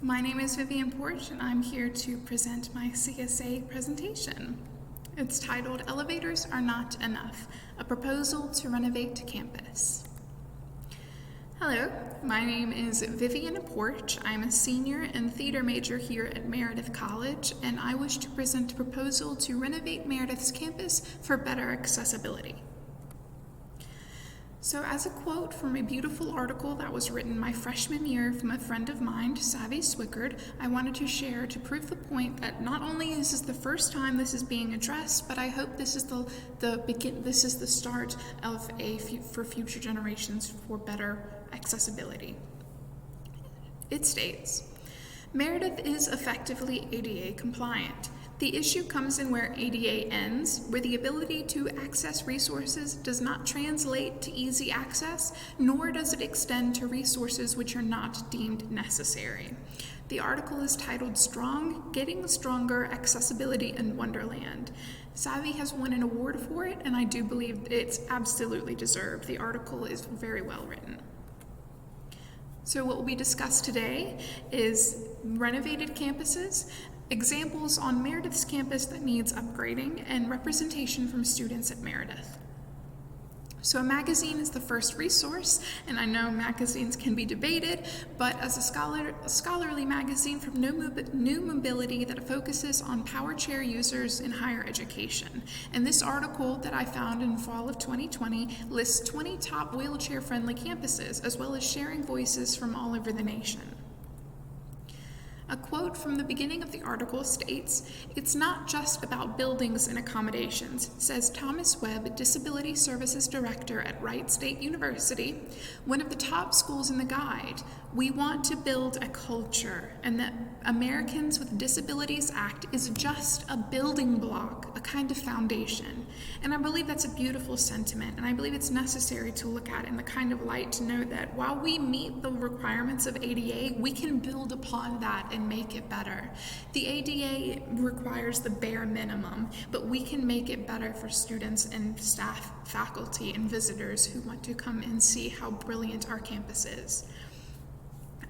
My name is Vivian Porch, and I'm here to present my CSA presentation. It's titled, Elevators Are Not Enough, a Proposal to Renovate Campus. Hello, my name is Vivian Porch. I'm a senior and theater major here at Meredith College, and I wish to present a proposal to renovate Meredith's campus for better accessibility. So as a quote from a beautiful article that was written my freshman year from a friend of mine, Savvy Swickard, I wanted to share to prove the point that not only is this the first time this is being addressed, but I hope this is the start of for future generations for better accessibility. It states, Meredith is effectively ADA compliant. The issue comes in where ADA ends, where the ability to access resources does not translate to easy access, nor does it extend to resources which are not deemed necessary. The article is titled Getting Stronger Accessibility in Wonderland. Savvy has won an award for it, and I do believe it's absolutely deserved. The article is very well written. So what will be discussed today is renovated campuses, examples on Meredith's campus that needs upgrading, and representation from students at Meredith. So a magazine is the first resource, and I know magazines can be debated, but as a scholarly magazine from New Mobility that focuses on power chair users in higher education. And this article that I found in fall of 2020 lists 20 top wheelchair-friendly campuses, as well as sharing voices from all over the nation. A quote from the beginning of the article states, "It's not just about buildings and accommodations," says Thomas Webb, Disability Services Director at Wright State University, one of the top schools in the guide. "We want to build a culture, and the Americans with Disabilities Act is just a building block, a kind of foundation." And I believe that's a beautiful sentiment, and I believe it's necessary to look at in the kind of light to know that while we meet the requirements of ADA, we can build upon that and make it better. The ADA requires the bare minimum, but we can make it better for students and staff, faculty, and visitors who want to come and see how brilliant our campus is.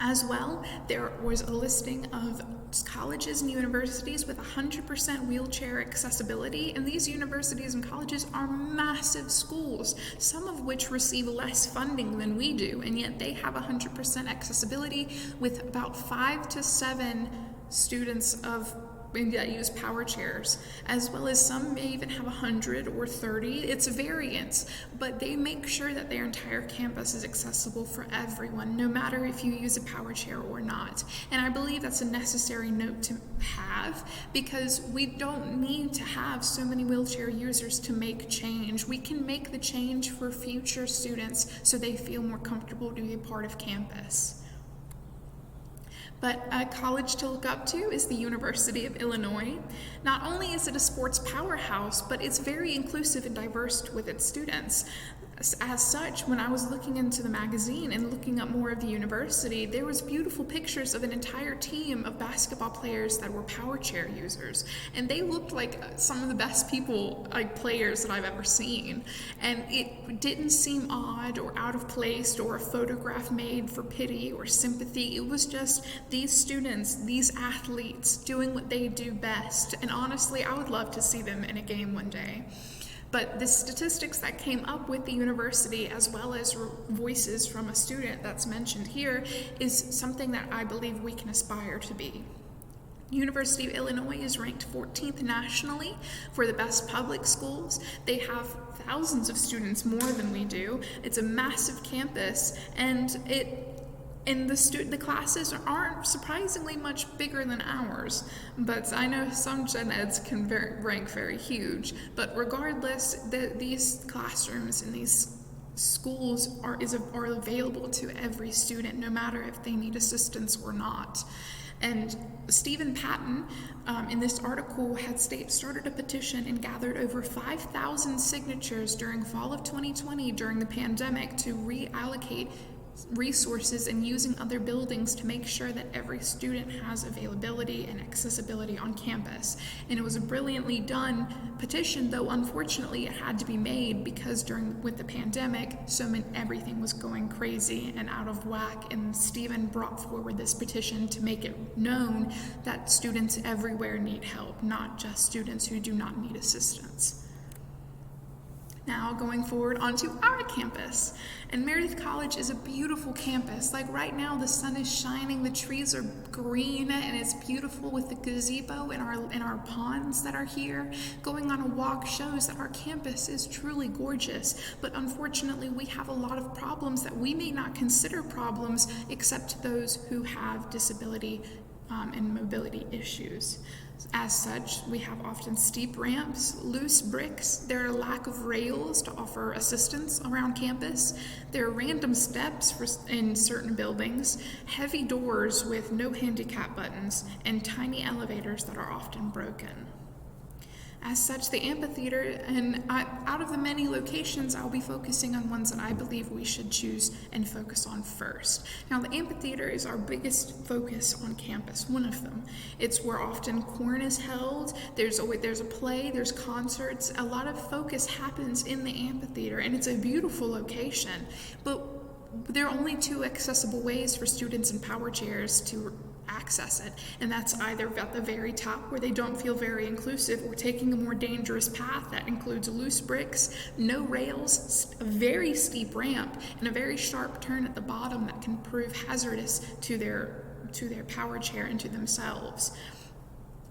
As well, there was a listing of colleges and universities with 100% wheelchair accessibility, and these universities and colleges are massive schools, some of which receive less funding than we do, and yet they have 100% accessibility with about 5 to 7 students that use power chairs, as well as some may even have 100 or 30. It's variance, but they make sure that their entire campus is accessible for everyone, no matter if you use a power chair or not. And I believe that's a necessary note to have, because we don't need to have so many wheelchair users to make change. We can make the change for future students so they feel more comfortable to be a part of campus. But a college to look up to is the University of Illinois. Not only is it a sports powerhouse, but it's very inclusive and diverse with its students. As such, when I was looking into the magazine and looking up more of the university, there was beautiful pictures of an entire team of basketball players that were power chair users. And they looked like some of the best players that I've ever seen. And it didn't seem odd or out of place or a photograph made for pity or sympathy. It was just these students, these athletes doing what they do best. And honestly, I would love to see them in a game one day. But the statistics that came up with the university, as well as voices from a student that's mentioned here, is something that I believe we can aspire to be. University of Illinois is ranked 14th nationally for the best public schools. They have thousands of students more than we do. It's a massive campus, and the classes aren't surprisingly much bigger than ours, but I know some gen eds can rank very huge. But regardless, these classrooms and these schools are available to every student, no matter if they need assistance or not. And Stephen Patton, in this article, had started a petition and gathered over 5,000 signatures during fall of 2020 during the pandemic to reallocate resources and using other buildings to make sure that every student has availability and accessibility on campus. And it was a brilliantly done petition, though unfortunately it had to be made because with the pandemic, everything was going crazy and out of whack, and Stephen brought forward this petition to make it known that students everywhere need help, not just students who do not need assistance. Now going forward onto our campus. And Meredith College is a beautiful campus. Like right now the sun is shining, the trees are green, and it's beautiful with the gazebo and our ponds that are here. Going on a walk shows that our campus is truly gorgeous, but unfortunately we have a lot of problems that we may not consider problems except to those who have disability and mobility issues. As such, we have often steep ramps, loose bricks, there are a lack of rails to offer assistance around campus, there are random steps in certain buildings, heavy doors with no handicap buttons, and tiny elevators that are often broken. As such, the amphitheater, and out of the many locations, I'll be focusing on ones that I believe we should choose and focus on first. Now, the amphitheater is our biggest focus on campus, one of them. It's where often corn is held, there's a play, there's concerts, a lot of focus happens in the amphitheater, and it's a beautiful location. But there are only two accessible ways for students in power chairs to access it, and that's either at the very top where they don't feel very inclusive, or taking a more dangerous path that includes loose bricks, no rails, a very steep ramp, and a very sharp turn at the bottom that can prove hazardous to their power chair and to themselves.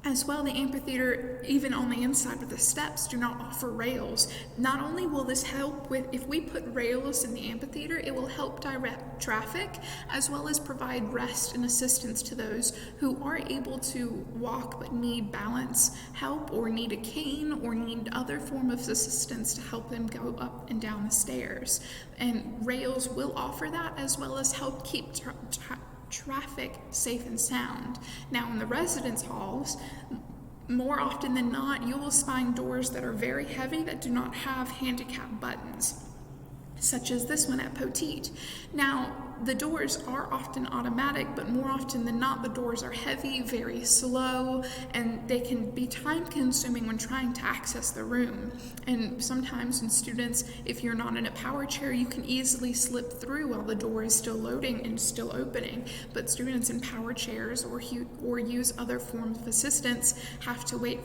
As well, the amphitheater, even on the inside of the steps, do not offer rails. Not only will this help if we put rails in the amphitheater, it will help direct traffic, as well as provide rest and assistance to those who are able to walk but need balance help, or need a cane, or need other form of assistance to help them go up and down the stairs. And rails will offer that, as well as help keep traffic safe and sound. Now in the residence halls, more often than not, you will find doors that are very heavy that do not have handicap buttons, such as this one at Porch. Now, the doors are often automatic, but more often than not, the doors are heavy, very slow, and they can be time-consuming when trying to access the room. And sometimes in students, if you're not in a power chair, you can easily slip through while the door is still loading and still opening. But students in power chairs or use other forms of assistance have to wait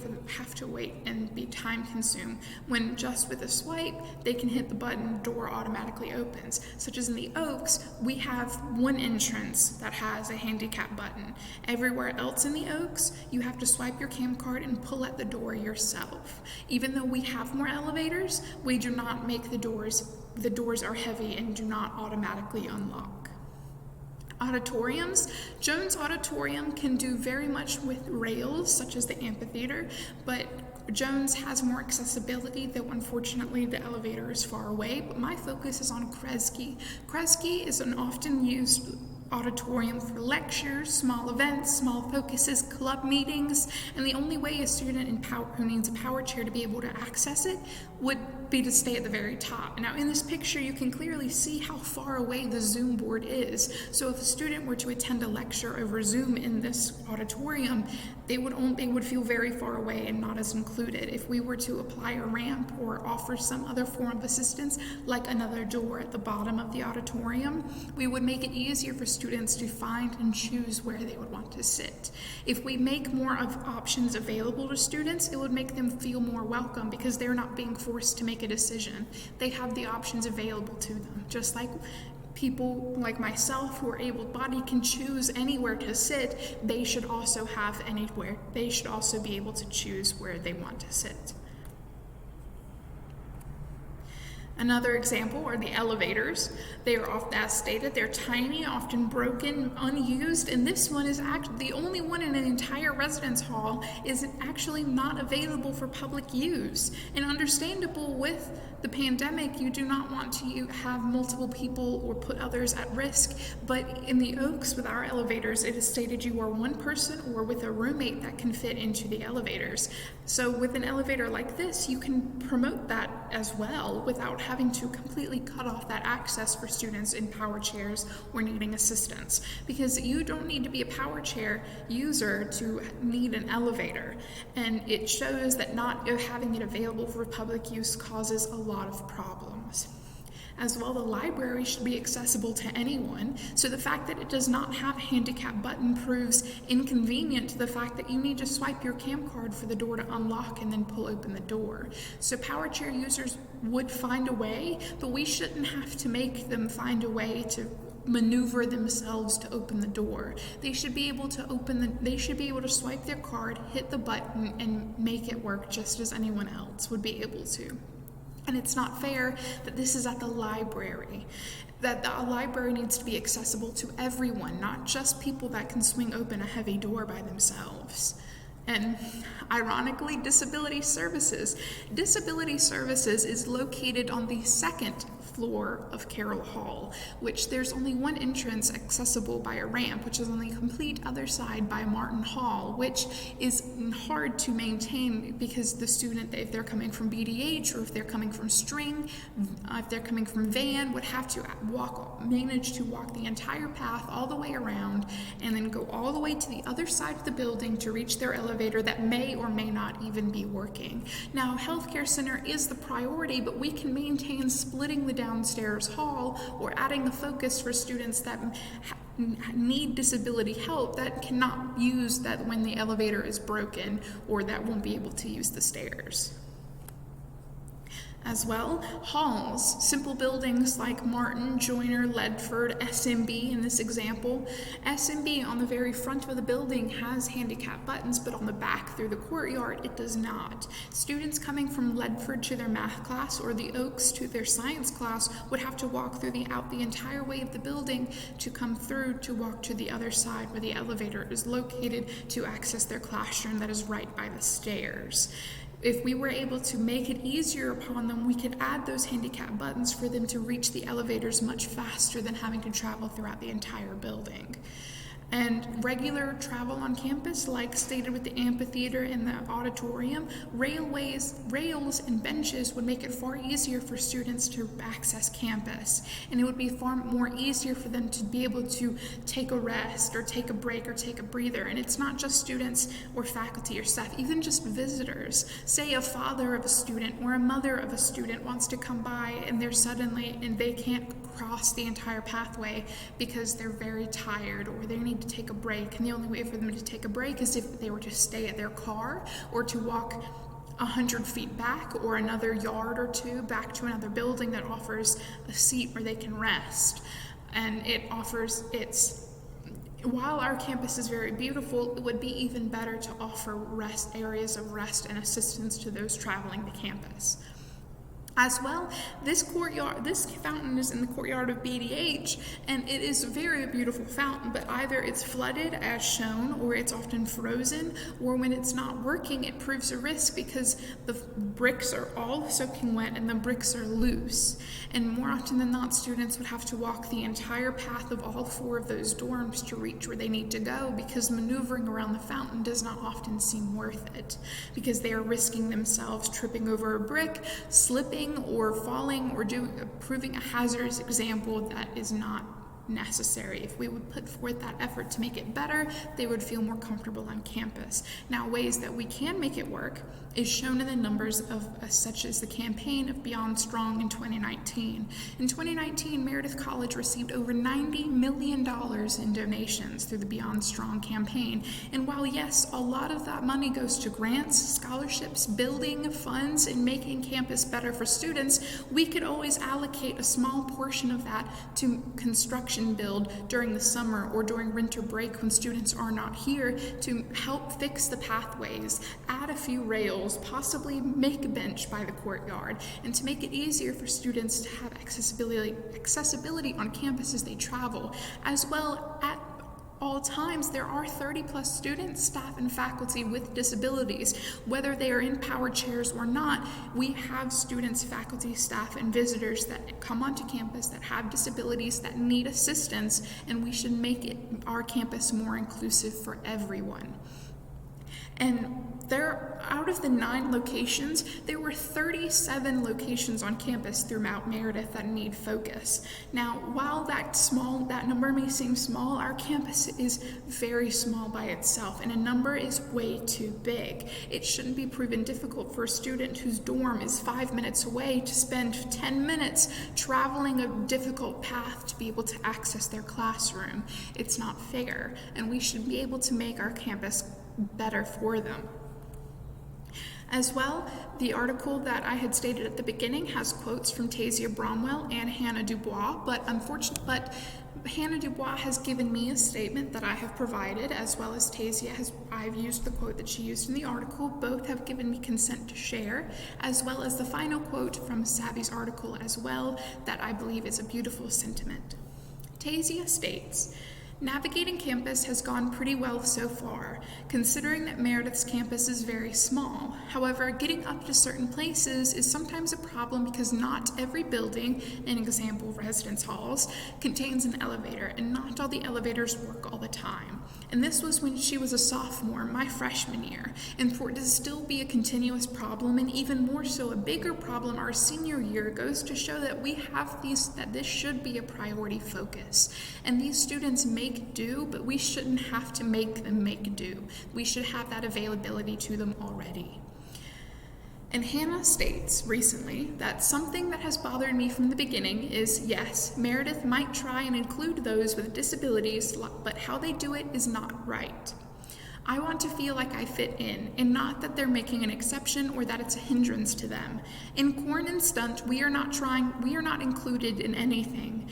and be time-consumed. When just with a swipe, they can hit the button, door automatically opens. Such as in the Oaks, we have one entrance that has a handicap button. Everywhere else in the Oaks, you have to swipe your cam card and pull at the door yourself. Even though we have more elevators, we do not make the doors are heavy and do not automatically unlock. Auditoriums. Jones Auditorium can do very much with rails, such as the amphitheater, but Jones has more accessibility, though unfortunately the elevator is far away, but my focus is on Kresge. Kresge is an often used auditorium for lectures, small events, small focuses, club meetings, and the only way a student who needs a power chair to be able to access it would be to stay at the very top. Now in this picture you can clearly see how far away the Zoom board is. So if a student were to attend a lecture over Zoom in this auditorium, they would feel very far away and not as included. If we were to apply a ramp or offer some other form of assistance, like another door at the bottom of the auditorium, we would make it easier for students to find and choose where they would want to sit. If we make more of options available to students, it would make them feel more welcome because they're not being forced to make a decision. They have the options available to them, just like people like myself who are able-bodied can choose anywhere to sit. They should also have anywhere. They should also be able to choose where they want to sit. Another example are the elevators. They are often, as stated, they're tiny, often broken, unused, and this one is the only one in an entire residence hall is actually not available for public use. And understandable, with the pandemic, you do not want to have multiple people or put others at risk, but in the Oaks with our elevators, it is stated you are one person or with a roommate that can fit into the elevators. So with an elevator like this, you can promote that as well without having to completely cut off that access for students in power chairs or needing assistance. Because you don't need to be a power chair user to need an elevator. And it shows that not having it available for public use causes a lot of problems. As well, the library should be accessible to anyone, so the fact that it does not have a handicap button proves inconvenient to the fact that you need to swipe your camp card for the door to unlock and then pull open the door. So power chair users would find a way, but we shouldn't have to make them find a way to maneuver themselves to open the door. They should be able to swipe their card, hit the button, and make it work just as anyone else would be able to. And it's not fair that this is at the library, that the library needs to be accessible to everyone, not just people that can swing open a heavy door by themselves. And ironically, Disability Services. Disability Services is located on the second floor of Carroll Hall, which there's only one entrance accessible by a ramp, which is on the complete other side by Martin Hall, which is hard to maintain because the student, if they're coming from BDH or if they're coming from string, if they're coming from van, would have to manage to walk the entire path all the way around and then go all the way to the other side of the building to reach their elevator that may or may not even be working. Now, healthcare center is the priority, but we can maintain splitting the downstairs hall or adding the focus for students that need disability help that cannot use that when the elevator is broken or that won't be able to use the stairs. As well, halls, simple buildings like Martin, Joyner, Ledford, SMB in this example. SMB on the very front of the building has handicap buttons, but on the back through the courtyard, it does not. Students coming from Ledford to their math class or the Oaks to their science class would have to walk out the entire way of the building to come through to walk to the other side where the elevator is located to access their classroom that is right by the stairs. If we were able to make it easier upon them, we could add those handicap buttons for them to reach the elevators much faster than having to travel throughout the entire building. And regular travel on campus, like stated with the amphitheater and the auditorium, rails and benches would make it far easier for students to access campus. And it would be far more easier for them to be able to take a rest or take a break or take a breather. And it's not just students or faculty or staff, even just visitors. Say a father of a student or a mother of a student wants to come by and they can't cross the entire pathway because they're very tired or they need to take a break, and the only way for them to take a break is if they were to stay at their car or to walk 100 feet back or another yard or two back to another building that offers a seat where they can rest. And while our campus is very beautiful, it would be even better to offer areas of rest and assistance to those traveling to campus. As well, this fountain is in the courtyard of BDH, and it is a very beautiful fountain, but either it's flooded as shown, or it's often frozen, or when it's not working, it proves a risk because the bricks are all soaking wet and the bricks are loose. And more often than not, students would have to walk the entire path of all 4 of those dorms to reach where they need to go because maneuvering around the fountain does not often seem worth it because they are risking themselves tripping over a brick, slipping, or falling or proving a hazardous example that is not necessary. If we would put forth that effort to make it better, they would feel more comfortable on campus. Now, ways that we can make it work is shown in the numbers such as the campaign of Beyond Strong in 2019. In 2019, Meredith College received over $90 million in donations through the Beyond Strong campaign. And while yes, a lot of that money goes to grants, scholarships, building funds, and making campus better for students, we could always allocate a small portion of that to construction build during the summer or during winter break when students are not here to help fix the pathways, add a few rails, possibly make a bench by the courtyard, and to make it easier for students to have accessibility on campus as they travel. As well, at all times, there are 30+ students, staff, and faculty with disabilities. Whether they are in power chairs or not, we have students, faculty, staff, and visitors that come onto campus that have disabilities that need assistance, and we should make our campus more inclusive for everyone. And out of the 9 locations, there were 37 locations on campus throughout Meredith that need focus. Now, while that number may seem small, our campus is very small by itself, and a number is way too big. It shouldn't be proven difficult for a student whose dorm is 5 minutes away to spend 10 minutes traveling a difficult path to be able to access their classroom. It's not fair, and we should be able to make our campus better for them. As well, the article that I had stated at the beginning has quotes from Tasia Bromwell and Hannah Dubois, but Hannah Dubois has given me a statement that I have provided, as well as I've used the quote that she used in the article. Both have given me consent to share, as well as the final quote from Savvy's article as well, that I believe is a beautiful sentiment. Tasia states, "Navigating campus has gone pretty well so far, considering that Meredith's campus is very small. However, getting up to certain places is sometimes a problem because not every building, an example residence halls, contains an elevator, and not all the elevators work all the time. And this was when she was a sophomore, my freshman year, and for it to still be a continuous problem, and even more so a bigger problem our senior year, goes to show that that this should be a priority focus. And these students make do, but we shouldn't have to make them make do. We should have that availability to them already." And Hannah states recently that something that has bothered me from the beginning is, yes, Meredith might try and include those with disabilities, but how they do it is not right. I want to feel like I fit in, and not that they're making an exception or that it's a hindrance to them. In Corn and Stunt, we are not included in anything.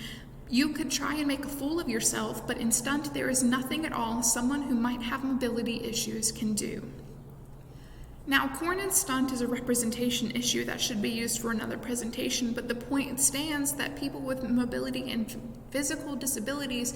You could try and make a fool of yourself, but in Stunt, there is nothing at all someone who might have mobility issues can do. Now, Corn and Stunt is a representation issue that should be used for another presentation, but the point stands that people with mobility and physical disabilities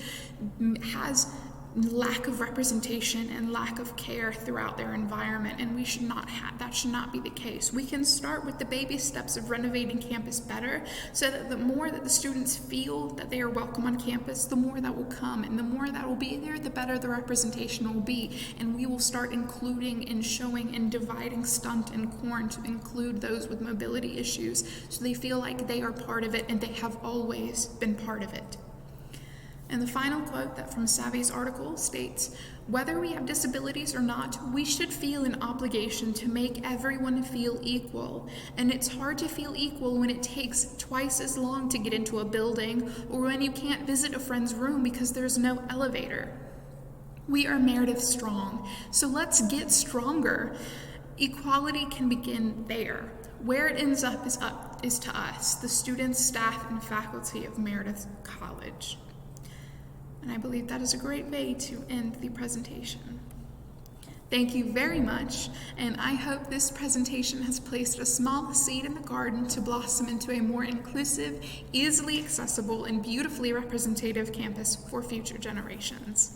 has lack of representation and lack of care throughout their environment, and that should not be the case. We can start with the baby steps of renovating campus better, so that the more that the students feel that they are welcome on campus, the more that will come, and the more that will be there, the better the representation will be, and we will start including and showing and dividing Stunt and Corn to include those with mobility issues, so they feel like they are part of it and they have always been part of it. And the final quote that from Savvy's article states, "Whether we have disabilities or not, we should feel an obligation to make everyone feel equal. And it's hard to feel equal when it takes twice as long to get into a building, or when you can't visit a friend's room because there's no elevator. We are Meredith Strong, so let's get stronger. Equality can begin there. Where it ends up is to us, the students, staff, and faculty of Meredith College." And I believe that is a great way to end the presentation. Thank you very much, and I hope this presentation has placed a small seed in the garden to blossom into a more inclusive, easily accessible, and beautifully representative campus for future generations.